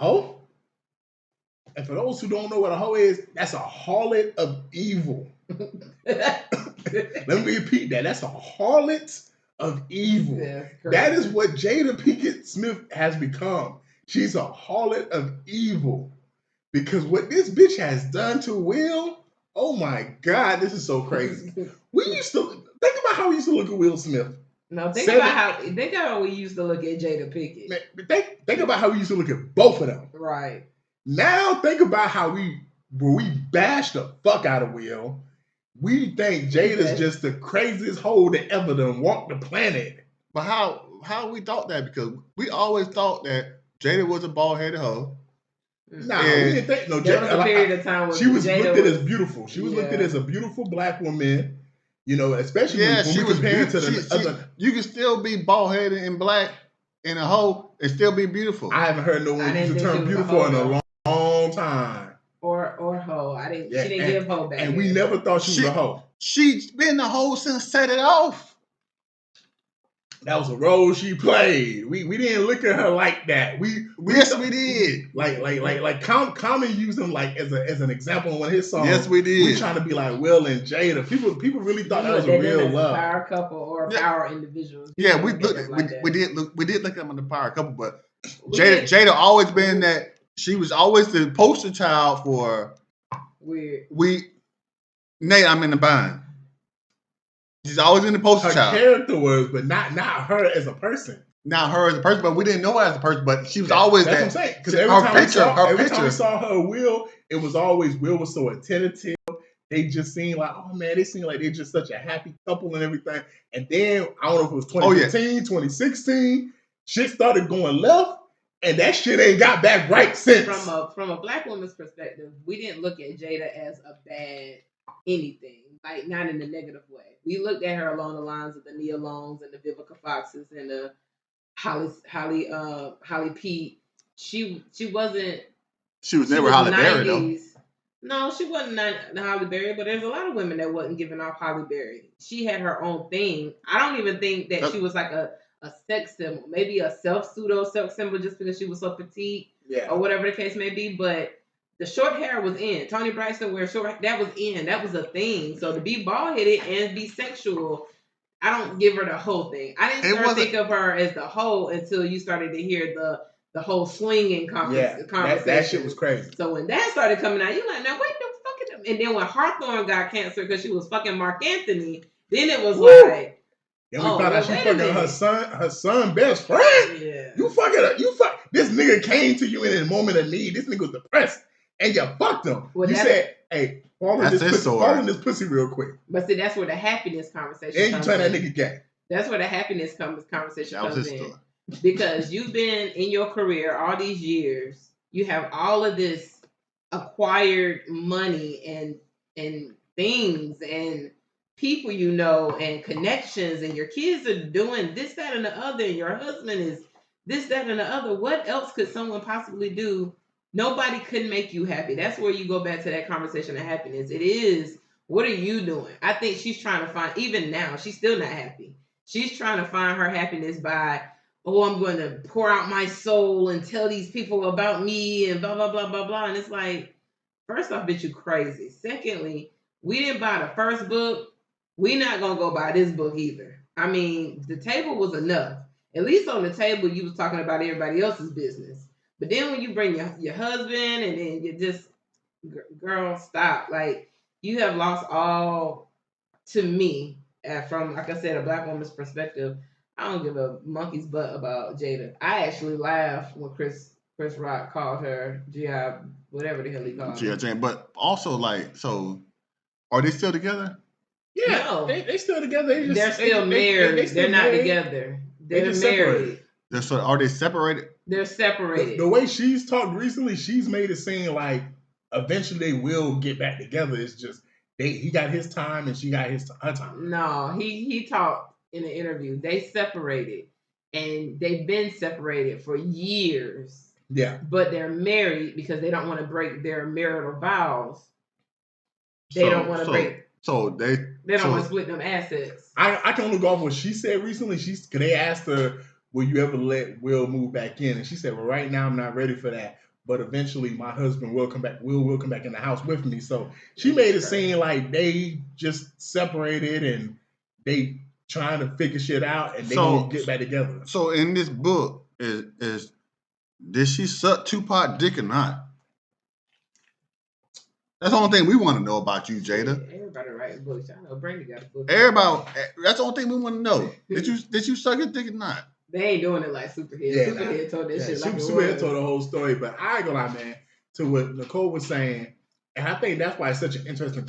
Hoe. And for those who don't know what a hoe is, that's a harlot of evil. Let me repeat that. That's a harlot of evil. That is what Jada Pinkett Smith has become. She's a harlot of evil. Because what this bitch has done to Will, oh my God, this is so crazy. We used to think about how we used to look at Will Smith. No, think about how we used to look at Jada Pinkett. Man, think about how we used to look at both of them. Right. Now think about how we bashed the fuck out of Will. We think Jada's just the craziest hoe that ever done walked the planet. But how we thought that? Because we always thought that Jada was a bald-headed hoe. Nah, we didn't think no. There was a period of time where she was looked at as beautiful. She was looked at as a beautiful black woman. You know, especially when we compare to the other. You can still be bald-headed and black and a hoe and still be beautiful. I haven't heard no one use the term beautiful in a long time. Or hoe. She didn't give hoe back. And we never thought she was a hoe. She's been a hoe since Set It Off. That was a role she played. We didn't look at her like that. We did. Like Common used him like as an example in one of his songs. Yes, we did. We trying to be like Will and Jada. People really thought that was a real love. Power couple or power individuals. Yeah, we did look at them on the power couple, but Jada always been that. She was always the poster child for weird. Nate, I'm in the bind. She's always in the poster child. Her character was, but not her as a person. Not her as a person, but we didn't know her as a person. But she was always that's that. What I'm saying. Because every time we saw her Will, it was always Will was so attentive. They just seemed like, oh man, they seemed like they're just such a happy couple and everything. And then I don't know if it was 2015, 2016, shit started going left. And that shit ain't got back right since. From a black woman's perspective, we didn't look at Jada as a bad anything, like not in a negative way. We looked at her along the lines of the Nia Longs and the Vivica Foxes and the Holly Pete. She wasn't. She was never Holly Berry though. No, she wasn't Holly Berry, but there's a lot of women that wasn't giving off Holly Berry. She had her own thing. I don't even think that she was like a sex symbol, maybe a pseudo sex symbol just because she was so petite or whatever the case may be. But the short hair was in. Toni Braxton wear short hair. That was in. That was a thing. So to be bald-headed and be sexual, I don't give her the whole thing. I didn't start to think of her as the whole until you started to hear the whole swinging conversation. That shit was crazy. So when that started coming out, you're like, now wait the fuck. And then when Hawthorne got cancer because she was fucking Mark Anthony, then it was like, and we found out she fucking her son best friend. Yeah. You fuck. This nigga came to you in a moment of need. This nigga was depressed, and you fucked him. Well, you said, "Hey, fall in this pussy real quick." But see, that's where the happiness conversation. And you turn that nigga gay. That's where the happiness conversation comes in. Because you've been in your career all these years, you have all of this acquired money and things and people you know and connections, and your kids are doing this, that, and the other, and your husband is this, that, and the other. What else could someone possibly do? Nobody could make you happy. That's where you go back to that conversation of happiness. It is, what are you doing? I think she's trying to find, even now, she's still not happy. She's trying to find her happiness by, I'm going to pour out my soul and tell these people about me and blah, blah, blah, blah, blah. And it's like, first off, bitch, you crazy. Secondly, we didn't buy the first book. We're not going to go buy this book either. I mean, the table was enough. At least on the table, you was talking about everybody else's business. But then when you bring your husband and then you just, girl, stop. Like, you have lost all, to me, from, like I said, a black woman's perspective. I don't give a monkey's butt about Jada. I actually laughed when Chris Rock called her G.I., whatever the hell he called her. G.I. But also, like, so, are they still together? Yeah, no. They still together. They're still married. They're not together. They're married. Are they separated? They're separated. The way she's talked recently, she's made it seem like eventually they will get back together. It's just he got his time and she got her time. No, he talked in an interview. They separated, and they've been separated for years. Yeah, but they're married because they don't want to break their marital vows. They don't want to break. So they don't want to split them assets. I can only go off what she said recently. They asked her, "Will you ever let Will move back in?" And she said, "Well, right now I'm not ready for that, but eventually my husband will come back. Will come back in the house with me. So she made it seem like they just separated and they trying to figure shit out and they gonna get back together. So in this book, is did she suck Tupac dick or not? That's the only thing we want to know about you, Jada. Yeah, everybody writing books. I know Brandy got a book. Everybody, that's the only thing we want to know. Did you suck his dick or not? They ain't doing it like Superhead. Yeah, Superhead told that shit like Superhead told the whole story, but I ain't gonna lie, man. To what Nicole was saying, and I think that's why it's such an interesting